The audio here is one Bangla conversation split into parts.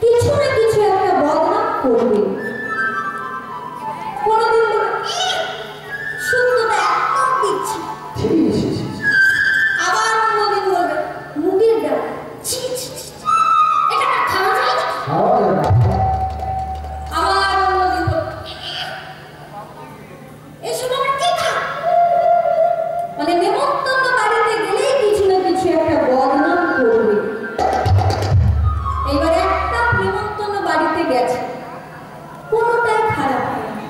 কিছু না কিছু করবে। কোনদিন শুদ্ধতা একদম দিচ্ছি, আবার অন্যদিন বলবে মুগের ডাল, ছি ছি ছি, এটা খাওয়া যায় না। আবার অন্যদিন বলবে এসব আমার কি খা, মানে নেমন্তন্ন বাড়িতে গেলেই কিছু না কিছু একটা বদনাম করবে। এইবার একটা নেমন্তন্ন বাড়িতে গেছে, কোনোটাই খারাপ হয়নি,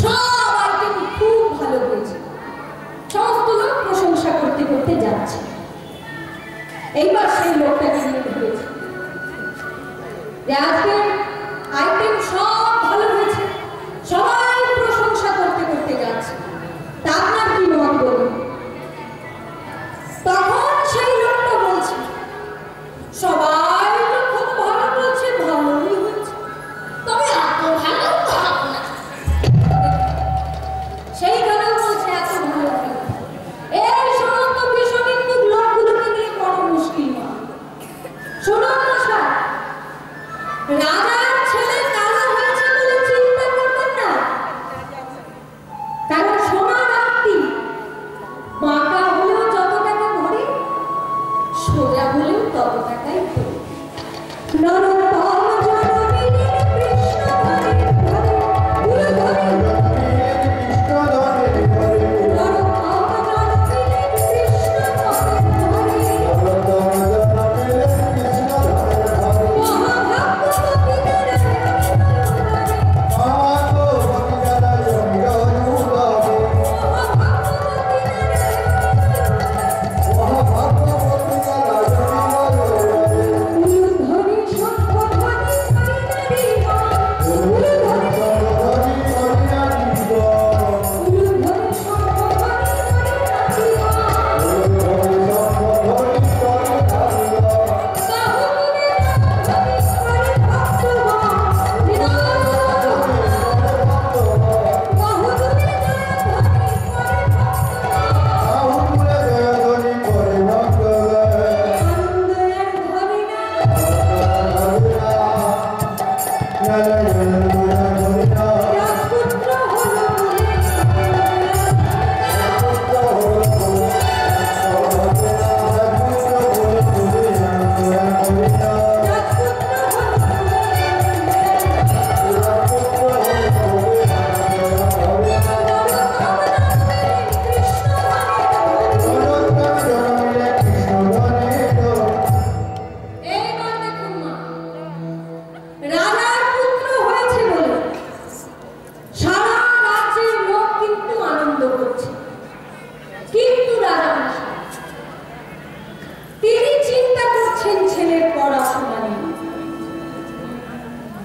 সব আইটেম খুব ভালো হয়েছে, সমস্ত লোক প্রশংসা করতে করতে যাচ্ছে। এইবার সেই লোকটাকে নিয়ে ধরেছে যে আজকে আইটেম সব ভালো হয়েছে, সবাই প্রশংসা করতে করতে যাচ্ছে, তা আপনার কি মত বলুন? তখন সেই লোকটা বলছে সবাই তো খুব ভালো বলছে, ভালোই হয়েছে, তবে এত ভালো তো হবে না। সেইখানেও বলছে এত ভালো হবে, এই সমস্ত বিষমিন্দুক লোকগুলোকে নিয়ে বড় মুশকিল হয়। শুনুন মশাই, রাজার ছেলে কালো হয়েছে বলে চিন্তা করবেন না, কারণ সোনার আংটি বাঁকা হলেও যত টাকা ভরে, সোজা হলেও তত টাকাই ভরে। নরোত্তম জননী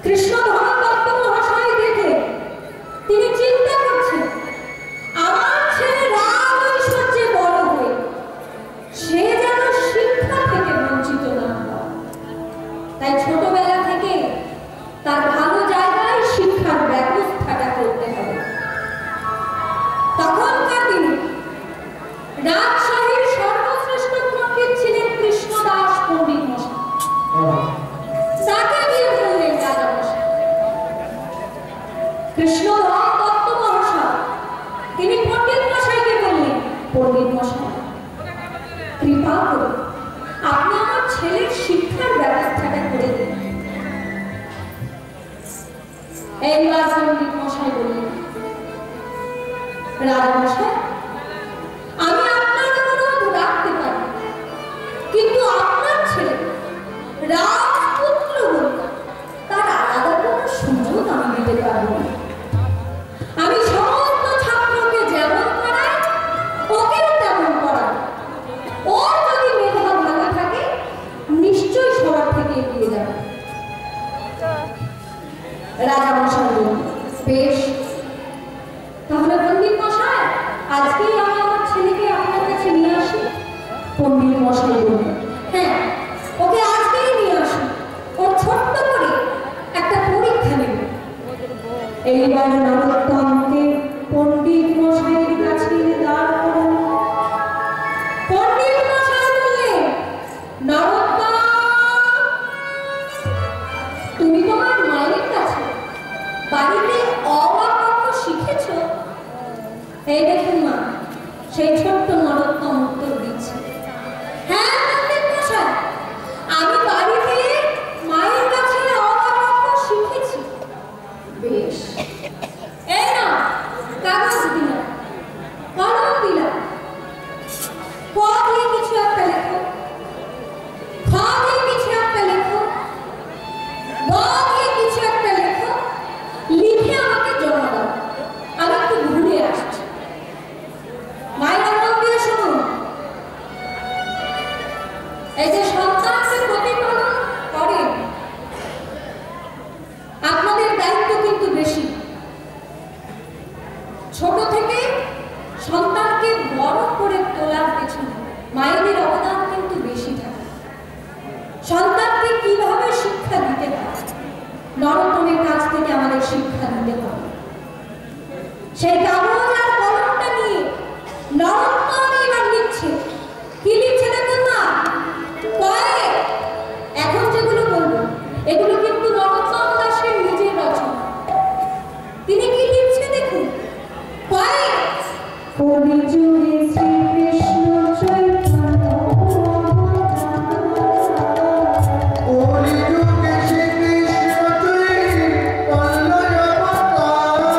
কৃষ্ণ ধরে ধরে ধরে ধরে এইবার নরোত্তমকে পণ্ডিত মশাইয়ের কাছে দাঁড় করানো। পণ্ডিত মশাই বললেন, নরোত্তম, তুমি তোমার মায়ের কাছে বাড়িতে অ আ ক খ শিখেছ? এই দেখুন মা, সেই ছোট্ট নরোত্তম উত্তর দিচ্ছে, হ্যাঁ পণ্ডিত মশাই, আমি বাড়িতে মায়ের কাছে অ আ ক খ শিখেছি। বেশ, এই না কাগজ দিলাম, কলম দিলাম, ক দিয়ে কিছু একটা লেখো, খ দিয়ে কিছু একটা লেখো, গ দিয়ে কিছু একটা লেখো, লিখে আমাকে জমা দাও, আমি একটু ঘুরে আসছি। মায়ের মন দিয়ে শুনুন, এই যে সন্তানকে প্রতিপালন করেন, আপনাদের দায়িত্ব কিন্তু বেশি। ছোট থেকে সন্তানকে বড় করে তোলার পেছনে মায়েদের অবদান কিন্তু বেশি থাকে। সন্তানকে কিভাবে শিক্ষা দিতে হয়, নরোত্তমের কাছ থেকে আমাদের শিক্ষা দিতে হবে। সেই কাগজ আর কলমটা নিয়ে নরোত্তম এবার লিখছে। কি লিখছে দেখুন না, কয়েক, এখন যেগুলো বলবো এগুলো কিন্তু নরোত্তম দাসের নিজের রচনা। তিনি কি লিখছে দেখুন, কয়েক, কলিযুগে শ্রীকৃষ্ণ চৈতন্য, কলিযুগে শ্রীকৃষ্ণ চৈতন্য অবতার,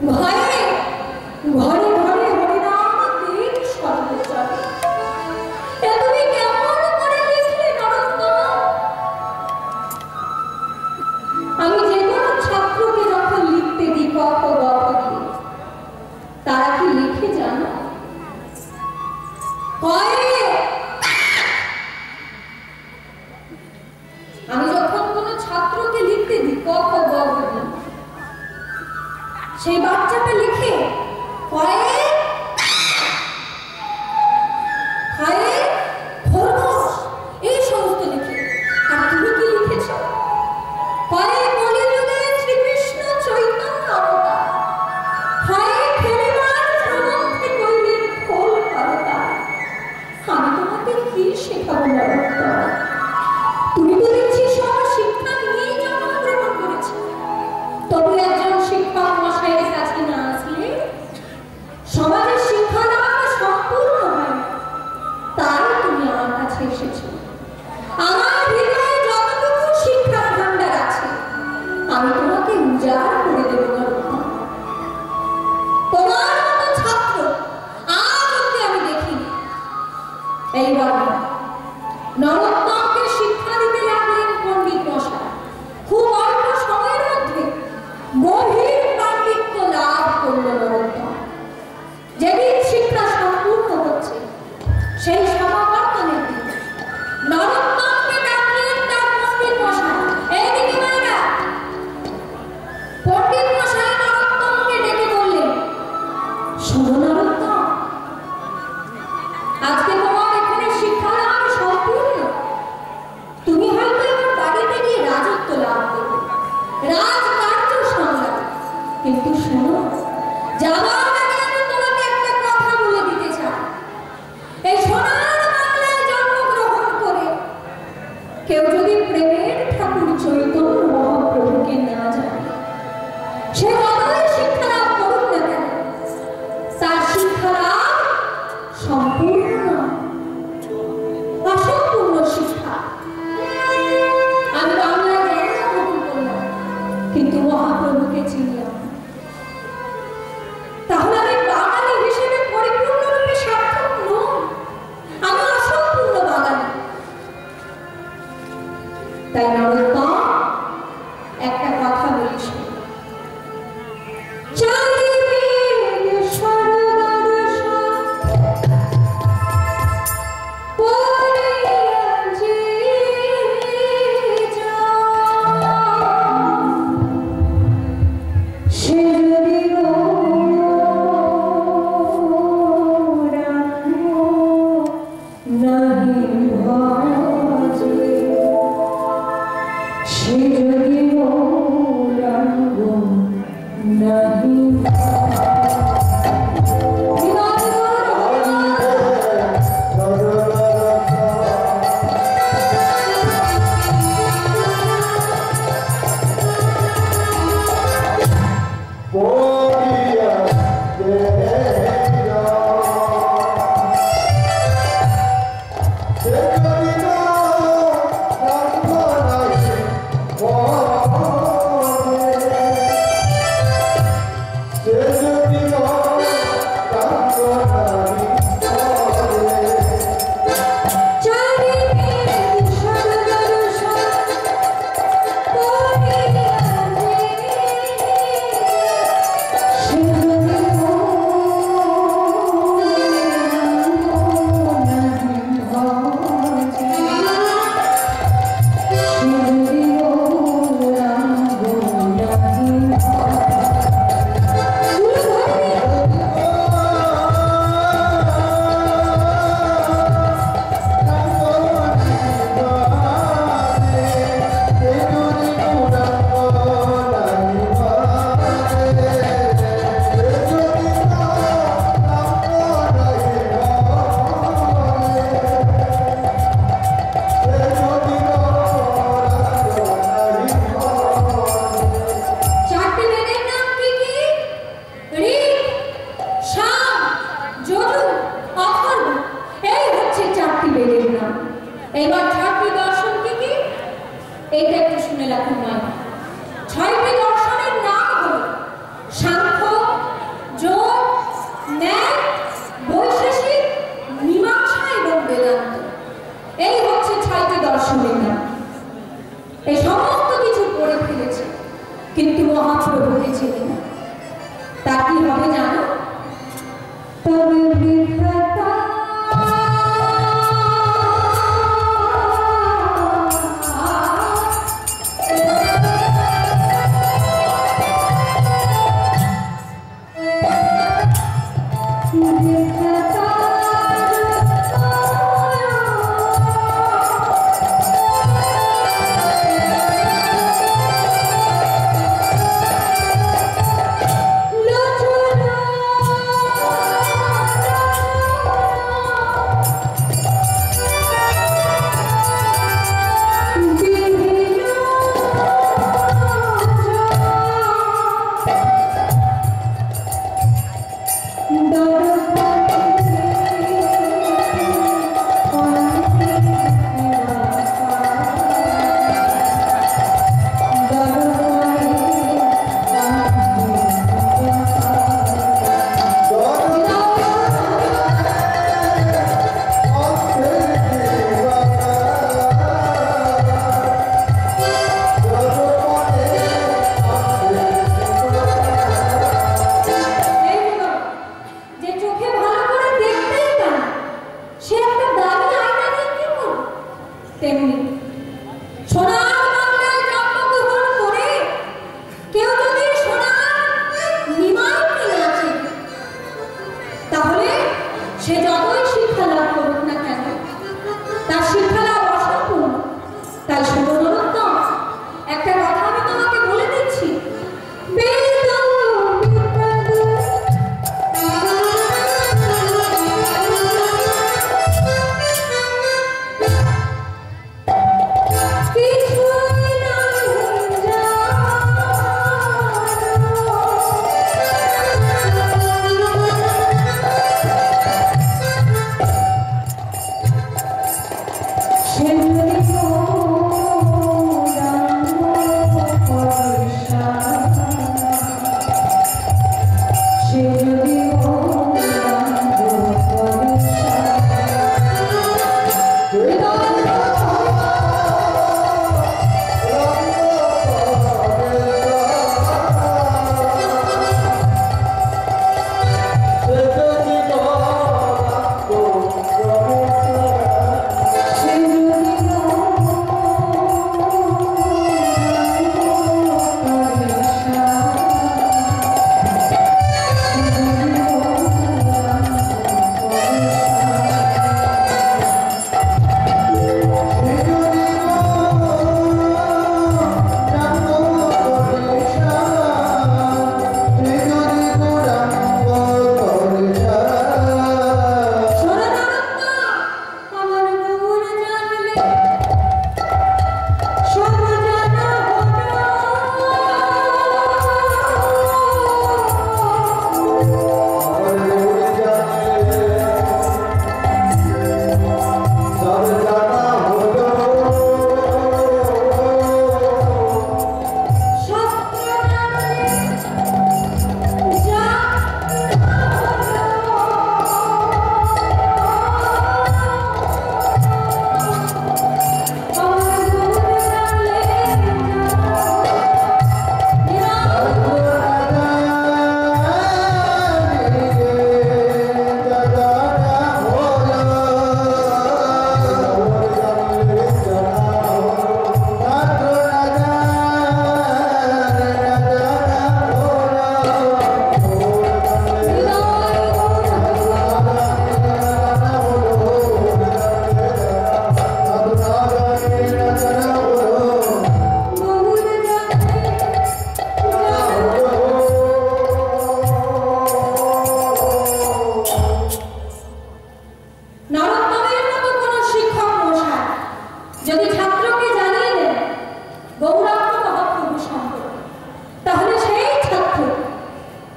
ভয়ে ঘরে ঘরে হরিনাম দিন সর্বচরে। তুমি কেমন করে লিখলে নরোত্তম? আমি যে কোনো ছাত্রকে যখন লিখতে দিই ক খ গ ঘ দিয়ে, তারা কি লিখে জানো? আমি যখন কোনো ছাত্রকে লিখতে দিই ক খ গ ঘ দিয়ে, সেই বাচ্চাটা লিখে কয়ে খায়ে খরগোশ এই সমস্ত লিখে। আর তুমি কি লিখেছ? কয়ে কলিযুগে শ্রীকৃষ্ণ চৈতন্য অবতার, খায়ে খেলিবার প্রবন্ধে কইলেন খোল অবতার। আমি তোমাকে কি শেখাবো নরোত্তম? তুমি তো দেখছি সব শিক্ষা নিয়েই জন্মগ্রহণ করেছ। তবু একজন শিক্ষক মশাইয়ের কাছে না আসলে সমাজের শিক্ষা লাভ সম্পূর্ণ হয়। তাই তুমি আমার কাছে এসেছো। আমার হৃদয়ে যতটুকু শিক্ষার ভান্ডার আছে আমি তোমাকে উজাড় করে দেবো নরোত্তম। তোমার মতো ছাত্র আজ অব্দি আমি দেখিনি। এইবার নরোত্তমকে শিক্ষা দিতে লাগলেন পণ্ডিত মশাই। খুব অল্প সময়ের মধ্যে গভীর পাণ্ডিত্য লাভ করল নরোত্তম। যেদিন শিক্ষা সম্পূর্ণ হচ্ছে সেই সমাবর্তনের দিন নরোত্তমকে ডাকলেন তার পণ্ডিত মশাই। এইদিকে মায়েরা, পণ্ডিত মশাই নরোত্তমকে ডেকে বললেন, শোনো নরোত্তম, আজকে তোমার এখানে শিক্ষা লাভ সম্পূর্ণ। তুমি হয়তো এবার বাড়িতে গিয়ে রাজত্ব লাভ করবে, রাজকার্য সামলাবে। কিন্তু শোনো, যাওয়ার আগে আমি তোমাকে একটা কথা বলে দিতে চাই। এই সোনার বাংলায় জন্মগ্রহণ করে কেউ যদি প্রেমের ঠাকুর চৈতন্য মহাপ্রভুকে না জানে, সে যতই শিক্ষা লাভ করুক না কেন, তার শিক্ষা লাভ সম্পূর্ণ অসম্পূর্ণ শিক্ষা। আমি বাংলায় জন্মগ্রহণ করলাম কিন্তু মহাপ্রভুকে চিনলাম, তাহলে আমি বাঙালি হিসেবে পরিপূর্ণরূপে সার্থক নই। আমি অসম্পূর্ণ বাঙালি। তাই নরোত্তম, একটা কথা বলিস,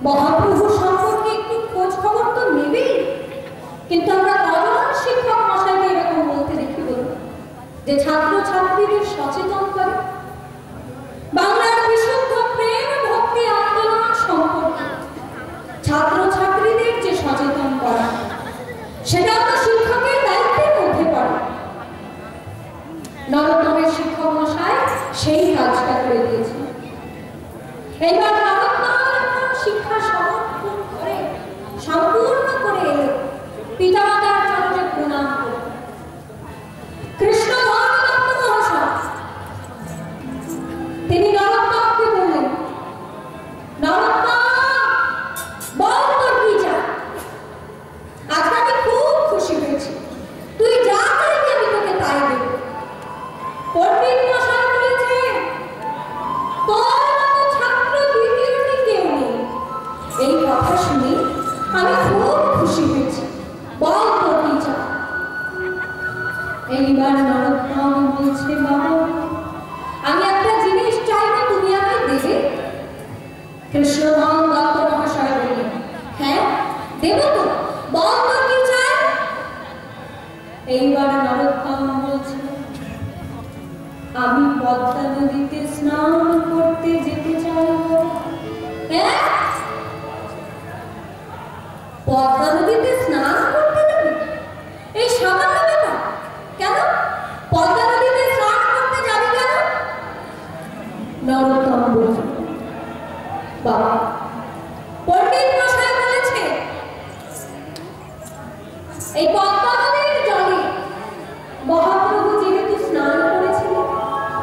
মহাপ্রভু সম্পর্কে একটু খোঁজ খবর তো নেবেই, কিন্তু আমরা কজন শিক্ষক মশাইকে এরকম বলতে দেখি বলুন, যে ছাত্র ছাত্রীদের সচেতন করে বাংলার বিশুদ্ধ প্রেম ভক্তি আন্দোলন সম্পর্কে ছাত্র ছাত্রীদের যে সচেতন করা, সেটা তো শিক্ষকের দায়িত্বের মধ্যে পড়ে। নরোত্তমের শিক্ষক মশাই সেই কাজটা করে দিয়েছেন। এইবার নরোত্তম শিক্ষা সমর্থন করে সম্পূর্ণ করে এলো, পিতামাতার চরণে প্রণাম করে। কৃষ্ণ ধর্মদত্ত মহাশয় তিনি নরোত্তমকে বললেন, নরোত্তম বল তোর কি চাই? আজকে আমি খুব খুশি হয়েছি, তুই যা চাইবি আমি তোকে তাই দেব। পণ্ডিত মশাই বলেছে তোর মতো ছাত্র দ্বিতীয়টি কেউ নেই। এই কথা শুনে আমি খুব খুশি হয়েছি, বল তোর কি চাই? এইবার নরোত্তম বলছে, বাবা আমি একটা জিনিস চাইবো, তুমি আমায় দেবে? কৃষ্ণধন দত্ত মহাশয় বললেন, হ্যাঁ দেব তো, বল তোর কি চাই? এইবার নরোত্তম বলছে, আমি পদ্মা নদীতে স্নান করতে যেতে চাইব। হ্যাঁ, পদ্মা নদীতে স্নান করতে যাবি? এই সামান্য ব্যাপার, কেন পদ্মা নদীতে স্নান করতে যাবি কেন? নরোত্তম বলছে, বাবা পণ্ডিত মশাই বলেছে এই পদ্মা নদীর জলে মহাপ্রভু যেহেতু স্নান করেছিলেন,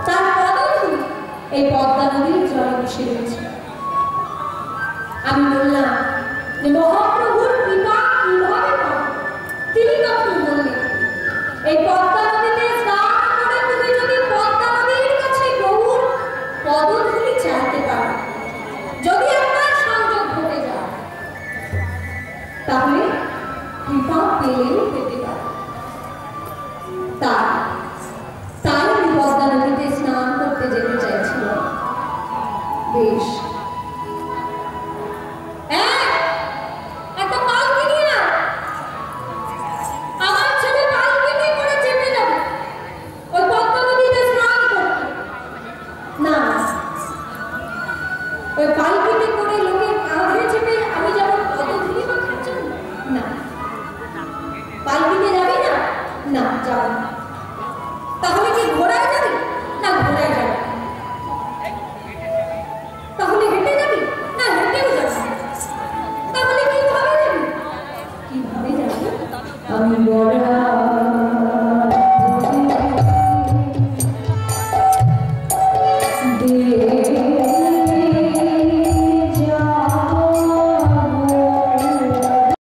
তার পদধূলি এই পদ্মা নদীর জলে মিশে রয়েছে। আমি বললাম যে মহাপ্রভুর কৃপা কিভাবে পাবো? তিনি তখন বললেন, এই পদ্মা নদীতে স্নান করে তুমি যদি পদ্মা নদীর কাছে গৌর পদধূলি চাইতে পারো, যদি আপনার সংযোগ ঘটে যায়, তাহলে কৃপা পেলেও পেতে পারে। তাই আমি পদ্মা নদীতে স্নান করতে যেতে চাইছিল। বেশ, একটা পালকি নিয়ে না, আমার ছেলে পালকিতে করে চেপে যাবে ওই পদ্মা নদীতে স্নান করতে। না, ওই পালকিতে করে লোকের কাঁধে চেপে আমি যেমন পদধূলি মাখার জন্য না। পালকিতে যাবি না? না, যাব না। তাহলে কি ঘোড়ায় যাবি? না, ঘোড়ায় যাবি। তাহলে হেঁটে যাবি? না, হেঁটেও যাবি। তাহলে কিভাবে যাবি? কিভাবে যাবি? আমি বড়